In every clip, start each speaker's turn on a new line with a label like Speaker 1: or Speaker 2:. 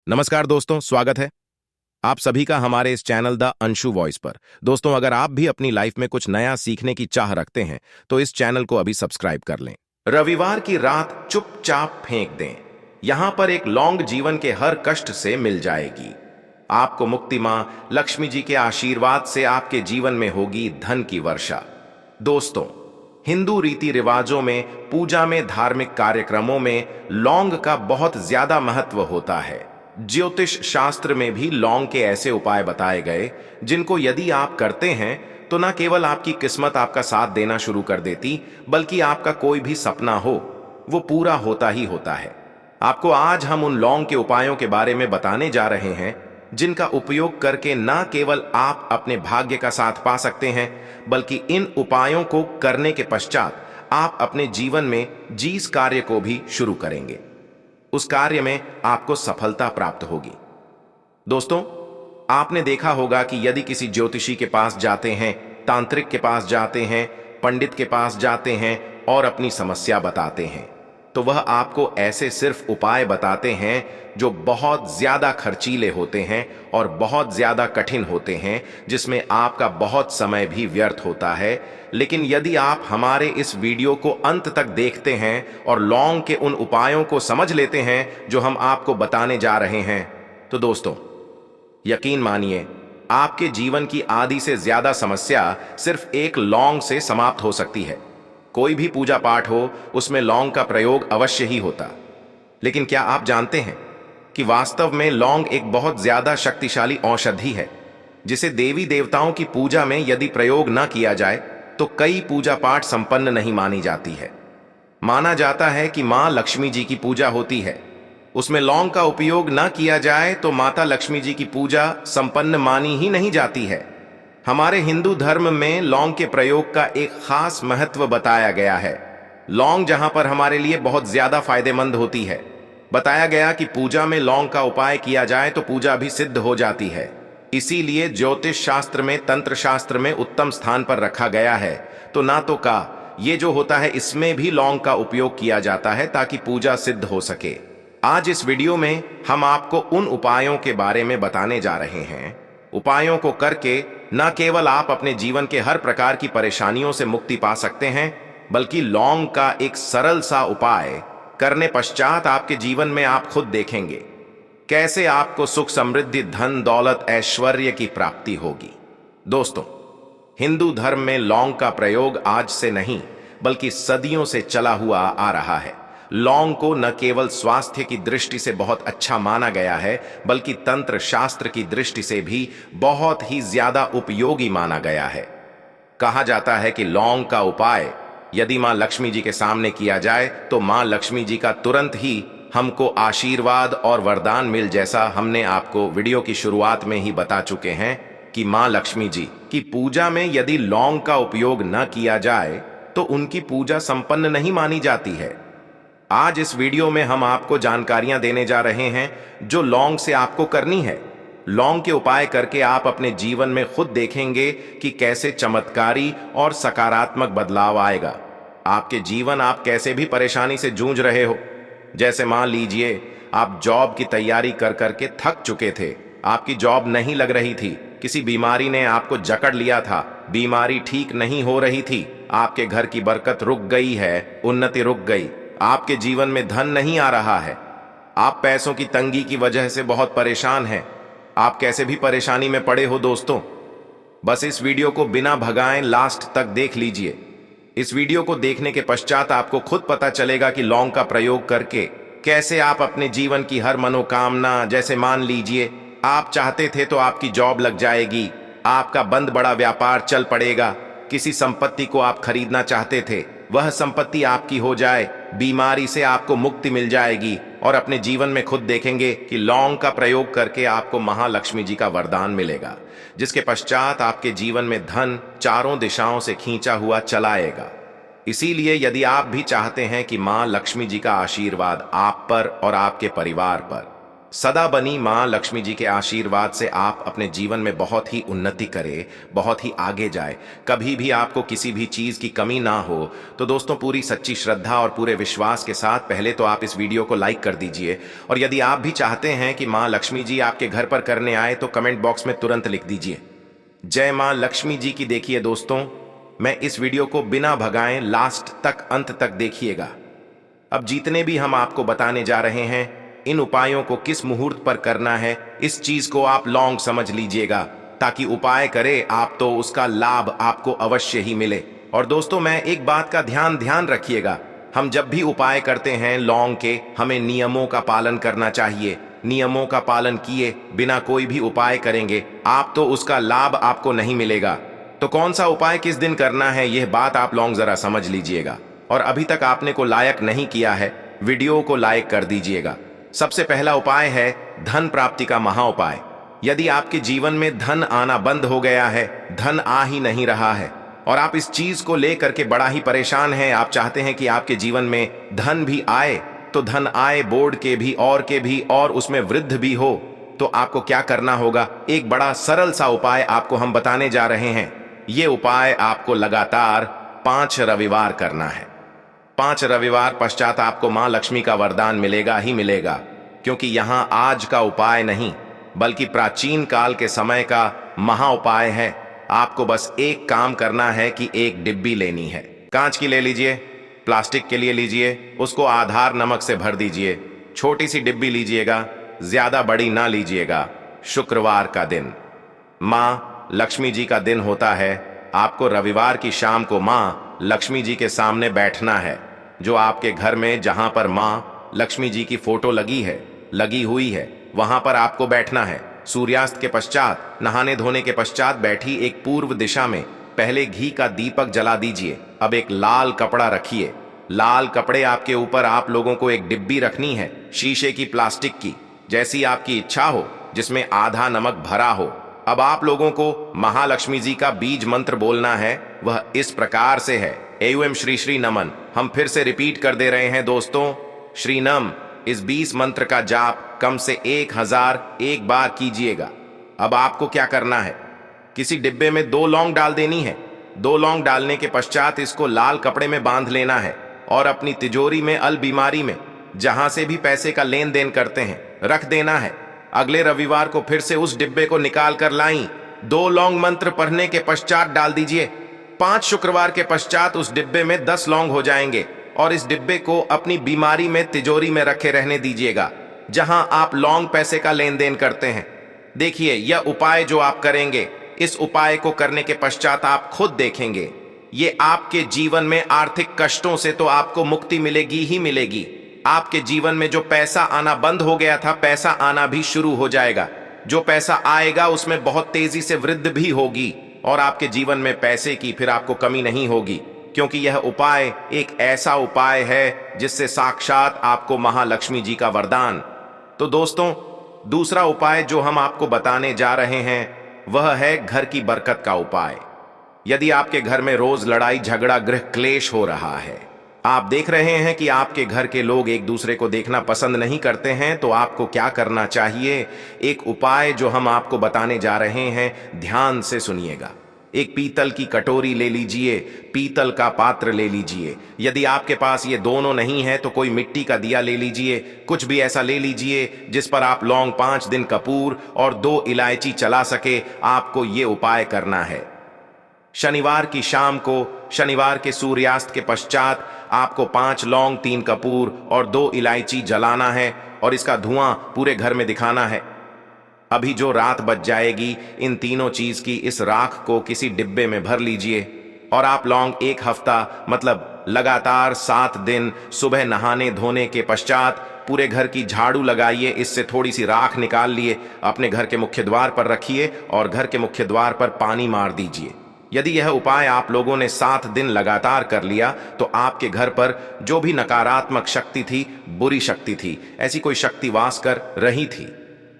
Speaker 1: नमस्कार दोस्तों, स्वागत है आप सभी का हमारे इस चैनल द अंशु वॉइस पर। दोस्तों, अगर आप भी अपनी लाइफ में कुछ नया सीखने की चाह रखते हैं तो इस चैनल को अभी सब्सक्राइब कर लें। रविवार की रात चुपचाप फेंक दें। यहां पर एक लौंग जीवन के हर कष्ट से मिल जाएगी। आपको मुक्ति मां लक्ष्मी जी के आशीर्वाद से आपके जीवन में होगी धन की वर्षा। दोस्तों, हिंदू रीति रिवाजों में, पूजा में, धार्मिक कार्यक्रमों में लौंग का बहुत ज्यादा महत्व होता है। ज्योतिष शास्त्र में भी लौंग के ऐसे उपाय बताए गए जिनको यदि आप करते हैं तो न केवल आपकी किस्मत आपका साथ देना शुरू कर देती, बल्कि आपका कोई भी सपना हो वो पूरा होता ही होता है। आपको आज हम उन लौंग के उपायों के बारे में बताने जा रहे हैं जिनका उपयोग करके न केवल आप अपने भाग्य का साथ पा सकते हैं, बल्कि इन उपायों को करने के पश्चात आप अपने जीवन में जिस कार्य को भी शुरू करेंगे उस कार्य में आपको सफलता प्राप्त होगी। दोस्तों, आपने देखा होगा कि यदि किसी ज्योतिषी के पास जाते हैं, तांत्रिक के पास जाते हैं, पंडित के पास जाते हैं और अपनी समस्या बताते हैं तो वह आपको ऐसे सिर्फ उपाय बताते हैं जो बहुत ज्यादा खर्चीले होते हैं और बहुत ज्यादा कठिन होते हैं, जिसमें आपका बहुत समय भी व्यर्थ होता है। लेकिन यदि आप हमारे इस वीडियो को अंत तक देखते हैं और लौंग के उन उपायों को समझ लेते हैं जो हम आपको बताने जा रहे हैं, तो दोस्तों यकीन मानिए, आपके जीवन की आधी से ज्यादा समस्या सिर्फ एक लौंग से समाप्त हो सकती है। कोई भी पूजा पाठ हो, उसमें लौंग का प्रयोग अवश्य ही होता। लेकिन क्या आप जानते हैं कि वास्तव में लौंग एक बहुत ज्यादा शक्तिशाली औषधि है, जिसे देवी देवताओं की पूजा में यदि प्रयोग न किया जाए तो कई पूजा पाठ संपन्न नहीं मानी जाती है। माना जाता है कि मां लक्ष्मी जी की पूजा होती है, उसमें लौंग का उपयोग न किया जाए तो माता लक्ष्मी जी की पूजा संपन्न मानी ही नहीं जाती है। हमारे हिंदू धर्म में लौंग के प्रयोग का एक खास महत्व बताया गया है। लौंग जहां पर हमारे लिए बहुत ज्यादा फायदेमंद होती है, बताया गया कि पूजा में लौंग का उपाय किया जाए तो पूजा भी सिद्ध हो जाती है। इसीलिए ज्योतिष शास्त्र में, तंत्र शास्त्र में उत्तम स्थान पर रखा गया है। तो ना तो का ये जो होता है इसमें भी लौंग का उपयोग किया जाता है ताकि पूजा सिद्ध हो सके। आज इस वीडियो में हम आपको उन उपायों के बारे में बताने जा रहे हैं। उपायों को करके न केवल आप अपने जीवन के हर प्रकार की परेशानियों से मुक्ति पा सकते हैं, बल्कि लौंग का एक सरल सा उपाय करने पश्चात आपके जीवन में आप खुद देखेंगे कैसे आपको सुख, समृद्धि, धन, दौलत, ऐश्वर्य की प्राप्ति होगी। दोस्तों, हिंदू धर्म में लौंग का प्रयोग आज से नहीं बल्कि सदियों से चला हुआ आ रहा है। लौंग को न केवल स्वास्थ्य की दृष्टि से बहुत अच्छा माना गया है, बल्कि तंत्र शास्त्र की दृष्टि से भी बहुत ही ज्यादा उपयोगी माना गया है। कहा जाता है कि लौंग का उपाय यदि मां लक्ष्मी जी के सामने किया जाए तो मां लक्ष्मी जी का तुरंत ही हमको आशीर्वाद और वरदान मिल, जैसा हमने आपको वीडियो की शुरुआत में ही बता चुके हैं कि मां लक्ष्मी जी की पूजा में यदि लौंग का उपयोग न किया जाए तो उनकी पूजा संपन्न नहीं मानी जाती है। आज इस वीडियो में हम आपको जानकारियां देने जा रहे हैं जो लौंग से आपको करनी है। लौंग के उपाय करके आप अपने जीवन में खुद देखेंगे कि कैसे चमत्कारी और सकारात्मक बदलाव आएगा। आपके जीवन, आप कैसे भी परेशानी से जूझ रहे हो, जैसे मान लीजिए आप जॉब की तैयारी कर करके थक चुके थे, आपकी जॉब नहीं लग रही थी, किसी बीमारी ने आपको जकड़ लिया था, बीमारी ठीक नहीं हो रही थी, आपके घर की बरकत रुक गई है, उन्नति रुक गई, आपके जीवन में धन नहीं आ रहा है, आप पैसों की तंगी की वजह से बहुत परेशान हैं। आप कैसे भी परेशानी में पड़े हो दोस्तों, बस इस वीडियो को बिना भगाएं लास्ट तक देख लीजिए। इस वीडियो को देखने के पश्चात आपको खुद पता चलेगा कि लौंग का प्रयोग करके कैसे आप अपने जीवन की हर मनोकामना, जैसे मान लीजिए आप चाहते थे तो आपकी जॉब लग जाएगी, आपका बंद बड़ा व्यापार चल पड़ेगा, किसी संपत्ति को आप खरीदना चाहते थे वह संपत्ति आपकी हो जाए, बीमारी से आपको मुक्ति मिल जाएगी और अपने जीवन में खुद देखेंगे कि लौंग का प्रयोग करके आपको महालक्ष्मी जी का वरदान मिलेगा, जिसके पश्चात आपके जीवन में धन चारों दिशाओं से खींचा हुआ चला आएगा। इसीलिए यदि आप भी चाहते हैं कि मां लक्ष्मी जी का आशीर्वाद आप पर और आपके परिवार पर, सदा बनी मां लक्ष्मी जी के आशीर्वाद से आप अपने जीवन में बहुत ही उन्नति करें, बहुत ही आगे जाए, कभी भी आपको किसी भी चीज की कमी ना हो। तो दोस्तों, पूरी सच्ची श्रद्धा और पूरे विश्वास के साथ पहले तो आप इस वीडियो को लाइक कर दीजिए, और यदि आप भी चाहते हैं कि मां लक्ष्मी जी आपके घर पर करने आए तो कमेंट बॉक्स में तुरंत लिख दीजिए जय मां लक्ष्मी जी की। देखिए दोस्तों, मैं इस वीडियो को बिना भगाए लास्ट तक, अंत तक देखिएगा। अब जितने भी हम आपको बताने जा रहे हैं, इन उपायों को किस मुहूर्त पर करना है, इस चीज को आप लॉन्ग समझ लीजिएगा, ताकि उपाय करे आप तो उसका लाभ आपको अवश्य ही मिले। और दोस्तों, मैं एक बात का ध्यान रखिएगा, हम जब भी उपाय करते हैं लॉन्ग के, हमें नियमों का पालन करना चाहिए। नियमों का पालन किए बिना कोई भी उपाय करेंगे आप तो उसका लाभ आपको नहीं मिलेगा। तो कौन सा उपाय किस दिन करना है, यह बात आप लॉन्ग जरा समझ लीजिएगा। और अभी तक आपने को लाइक नहीं किया है, वीडियो को लाइक कर दीजिएगा। सबसे पहला उपाय है धन प्राप्ति का महा उपाय। यदि आपके जीवन में धन आना बंद हो गया है, धन आ ही नहीं रहा है, और आप इस चीज को लेकर के बड़ा ही परेशान हैं, आप चाहते हैं कि आपके जीवन में धन भी आए, तो धन आए बोर्ड के भी और उसमें वृद्ध भी हो, तो आपको क्या करना होगा, एक बड़ा सरल सा उपाय आपको हम बताने जा रहे हैं। ये उपाय आपको लगातार 5 रविवार करना है। 5 रविवार पश्चात आपको मां लक्ष्मी का वरदान मिलेगा ही मिलेगा, क्योंकि यहां आज का उपाय नहीं बल्कि प्राचीन काल के समय का महा उपाय है। आपको बस एक काम करना है कि एक डिब्बी लेनी है, कांच की ले लीजिए, प्लास्टिक के लिए लीजिए, उसको आधार नमक से भर दीजिए। छोटी सी डिब्बी लीजिएगा, ज्यादा बड़ी ना लीजिएगा। शुक्रवार का दिन मां लक्ष्मी जी का दिन होता है। आपको रविवार की शाम को मां लक्ष्मी जी के सामने बैठना है, जो आपके घर में जहां पर मां लक्ष्मी जी की फोटो लगी हुई है, वहां पर आपको बैठना है। सूर्यास्त के पश्चात, नहाने धोने के पश्चात बैठी एक पूर्व दिशा में पहले घी का दीपक जला दीजिए। अब एक लाल कपड़ा रखिए, लाल कपड़े आपके ऊपर आप लोगों को एक डिब्बी रखनी है, शीशे की, प्लास्टिक की, जैसी आपकी इच्छा हो, जिसमें आधा नमक भरा हो। अब आप लोगों को महालक्ष्मी जी का बीज मंत्र बोलना है, वह इस प्रकार से है, एवं श्री श्री नमन। हम फिर से रिपीट कर दे रहे हैं दोस्तों, श्री नम। इस 20 मंत्र का जाप कम से 1001 बार कीजिएगा। अब आपको क्या करना है, किसी डिब्बे में 2 लौंग डाल देनी है। 2 लौंग डालने के पश्चात इसको लाल कपड़े में बांध लेना है और अपनी तिजोरी में, अलमारी में, जहां से भी पैसे का लेन देन करते हैं, रख देना है। अगले रविवार को फिर से उस डिब्बे को निकाल कर लाई, 2 लौंग मंत्र पढ़ने के पश्चात डाल दीजिए। 5 शुक्रवार के पश्चात उस डिब्बे में 10 लौंग हो जाएंगे, और इस डिब्बे को अपनी बीमारी में, तिजोरी में रखे रहने दीजिएगा, जहां आप लौंग पैसे का लेन देन करते हैं। देखिए, यह उपाय जो आप करेंगे, इस उपाय को करने के पश्चात आप खुद देखेंगे, ये आपके जीवन में आर्थिक कष्टों से तो आपको मुक्ति मिलेगी ही मिलेगी। आपके जीवन में जो पैसा आना बंद हो गया था, पैसा आना भी शुरू हो जाएगा। जो पैसा आएगा उसमें बहुत तेजी से वृद्धि भी होगी, और आपके जीवन में पैसे की फिर आपको कमी नहीं होगी, क्योंकि यह उपाय एक ऐसा उपाय है जिससे साक्षात आपको महालक्ष्मी जी का वरदान। तो दोस्तों, दूसरा उपाय जो हम आपको बताने जा रहे हैं वह है घर की बरकत का उपाय। यदि आपके घर में रोज लड़ाई झगड़ा, गृह क्लेश हो रहा है, आप देख रहे हैं कि आपके घर के लोग एक दूसरे को देखना पसंद नहीं करते हैं, तो आपको क्या करना चाहिए, एक उपाय जो हम आपको बताने जा रहे हैं, ध्यान से सुनिएगा। एक पीतल की कटोरी ले लीजिए, पीतल का पात्र ले लीजिए। यदि आपके पास ये दोनों नहीं है तो कोई मिट्टी का दिया ले लीजिए, कुछ भी ऐसा ले लीजिए जिस पर आप लौंग, 5 दिन कपूर और 2 इलायची चला सके। आपको ये उपाय करना है शनिवार की शाम को, शनिवार के सूर्यास्त के पश्चात आपको 5 लौंग, 3 कपूर और 2 इलायची जलाना है, और इसका धुआं पूरे घर में दिखाना है। अभी जो रात बच जाएगी, इन तीनों चीज की इस राख को किसी डिब्बे में भर लीजिए, और आप लौंग 1 हफ्ता, मतलब लगातार 7 दिन, सुबह नहाने धोने के पश्चात पूरे घर की झाड़ू लगाइए, इससे थोड़ी सी राख निकाल लिए, अपने घर के मुख्य द्वार पर रखिए और घर के मुख्य द्वार पर पानी मार दीजिए। यदि यह उपाय आप लोगों ने 7 दिन लगातार कर लिया, तो आपके घर पर जो भी नकारात्मक शक्ति थी, बुरी शक्ति थी, ऐसी कोई शक्ति वास कर रही थी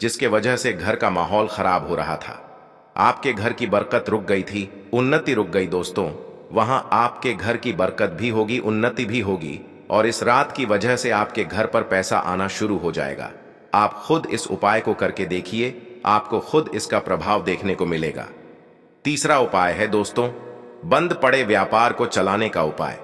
Speaker 1: जिसके वजह से घर का माहौल खराब हो रहा था, आपके घर की बरकत रुक गई थी, उन्नति रुक गई। दोस्तों, वहां आपके घर की बरकत भी होगी, उन्नति भी होगी, और इस रात की वजह से आपके घर पर पैसा आना शुरू हो जाएगा। आप खुद इस उपाय को करके देखिए, आपको खुद इसका प्रभाव देखने को मिलेगा। तीसरा उपाय है दोस्तों, बंद पड़े व्यापार को चलाने का उपाय।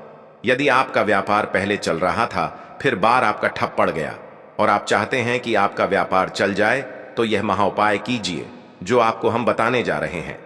Speaker 1: यदि आपका व्यापार पहले चल रहा था, फिर बार आपका ठप पड़ गया और आप चाहते हैं कि आपका व्यापार चल जाए, तो यह महाउपाय कीजिए जो आपको हम बताने जा रहे हैं।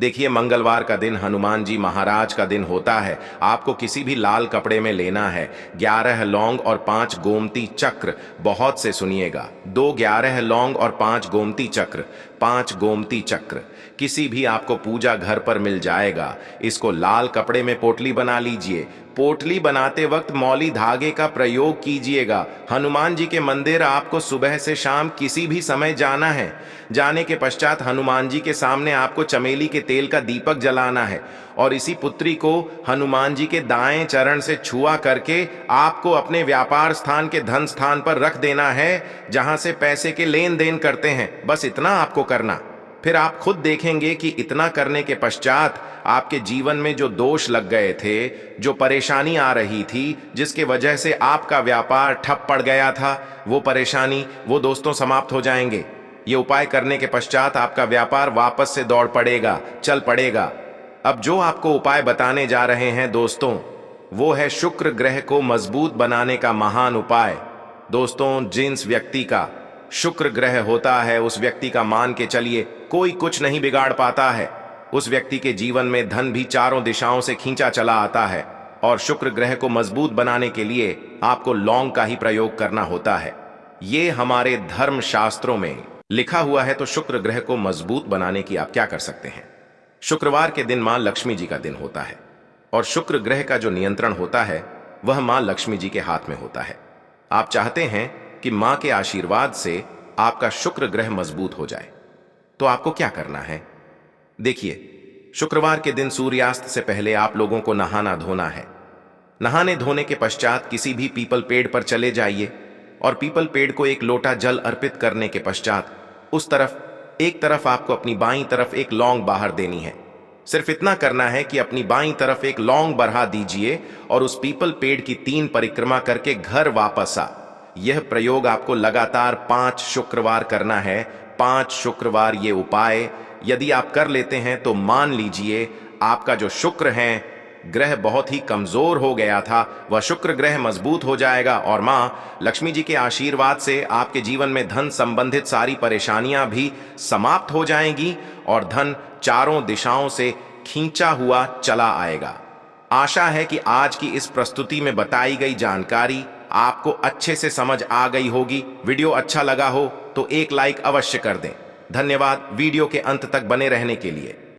Speaker 1: देखिए, मंगलवार का दिन हनुमान जी महाराज का दिन होता है। आपको किसी भी लाल कपड़े में लेना है 11 लौंग और 5 गोमती चक्र। बहुत से सुनिएगा, 11 लौंग और 5 गोमती चक्र। 5 गोमती चक्र किसी भी आपको पूजा घर पर मिल जाएगा। इसको लाल कपड़े में पोटली बना लीजिए। पोटली बनाते वक्त मौली धागे का प्रयोग कीजिएगा। हनुमान जी के मंदिर आपको सुबह से शाम किसी भी समय जाना है। जाने के पश्चात हनुमान जी के सामने आपको चमेली के तेल का दीपक जलाना है और इसी पुत्री को हनुमान जी के दाएं चरण से छुआ करके आपको अपने व्यापार स्थान के धन स्थान पर रख देना है, जहां से पैसे के लेन देन करते हैं। बस इतना आपको करना। फिर आप खुद देखेंगे कि इतना करने के पश्चात आपके जीवन में जो दोष लग गए थे, जो परेशानी आ रही थी, जिसके वजह से आपका व्यापार ठप पड़ गया था, वो परेशानी, वो दोस्तों समाप्त हो जाएंगे। ये उपाय करने के पश्चात आपका व्यापार वापस से दौड़ पड़ेगा, चल पड़ेगा। अब जो आपको उपाय बताने जा रहे हैं दोस्तों, वो है शुक्र ग्रह को मजबूत बनाने का महान उपाय। दोस्तों, जिस व्यक्ति का शुक्र ग्रह होता है, उस व्यक्ति का मान के चलिए कोई कुछ नहीं बिगाड़ पाता है। उस व्यक्ति के जीवन में धन भी चारों दिशाओं से खींचा चला आता है। और शुक्र ग्रह को मजबूत बनाने के लिए आपको लौंग का ही प्रयोग करना होता है। ये हमारे धर्म शास्त्रों में लिखा हुआ है। तो शुक्र ग्रह को मजबूत बनाने की आप क्या कर सकते हैं? शुक्रवार के दिन मां लक्ष्मी जी का दिन होता है और शुक्र ग्रह का जो नियंत्रण होता है वह मां लक्ष्मी जी के हाथ में होता है। आप चाहते हैं कि मां के आशीर्वाद से आपका शुक्र ग्रह मजबूत हो जाए, तो आपको क्या करना है? देखिए, शुक्रवार के दिन सूर्यास्त से पहले आप लोगों को नहाना धोना है। नहाने धोने के पश्चात किसी भी पीपल पेड़ पर चले जाइए और पीपल पेड़ को एक लोटा जल अर्पित करने के पश्चात उस तरफ एक तरफ आपको अपनी बाईं तरफ एक लौंग बाहर देनी है। सिर्फ इतना करना है कि अपनी बाईं तरफ एक लौंग बढ़ा दीजिए और उस पीपल पेड़ की 3 परिक्रमा करके घर वापस आ। यह प्रयोग आपको लगातार 5 शुक्रवार करना है। 5 शुक्रवार ये उपाय यदि आप कर लेते हैं तो मान लीजिए आपका जो शुक्र है ग्रह बहुत ही कमजोर हो गया था, वह शुक्र ग्रह मजबूत हो जाएगा और मां लक्ष्मी जी के आशीर्वाद से आपके जीवन में धन संबंधित सारी परेशानियां भी समाप्त हो जाएंगी और धन चारों दिशाओं से खींचा हुआ चला आएगा। आशा है कि आज की इस प्रस्तुति में बताई गई जानकारी आपको अच्छे से समझ आ गई होगी। वीडियो अच्छा लगा हो तो एक लाइक अवश्य कर दें। धन्यवाद वीडियो के अंत तक बने रहने के लिए।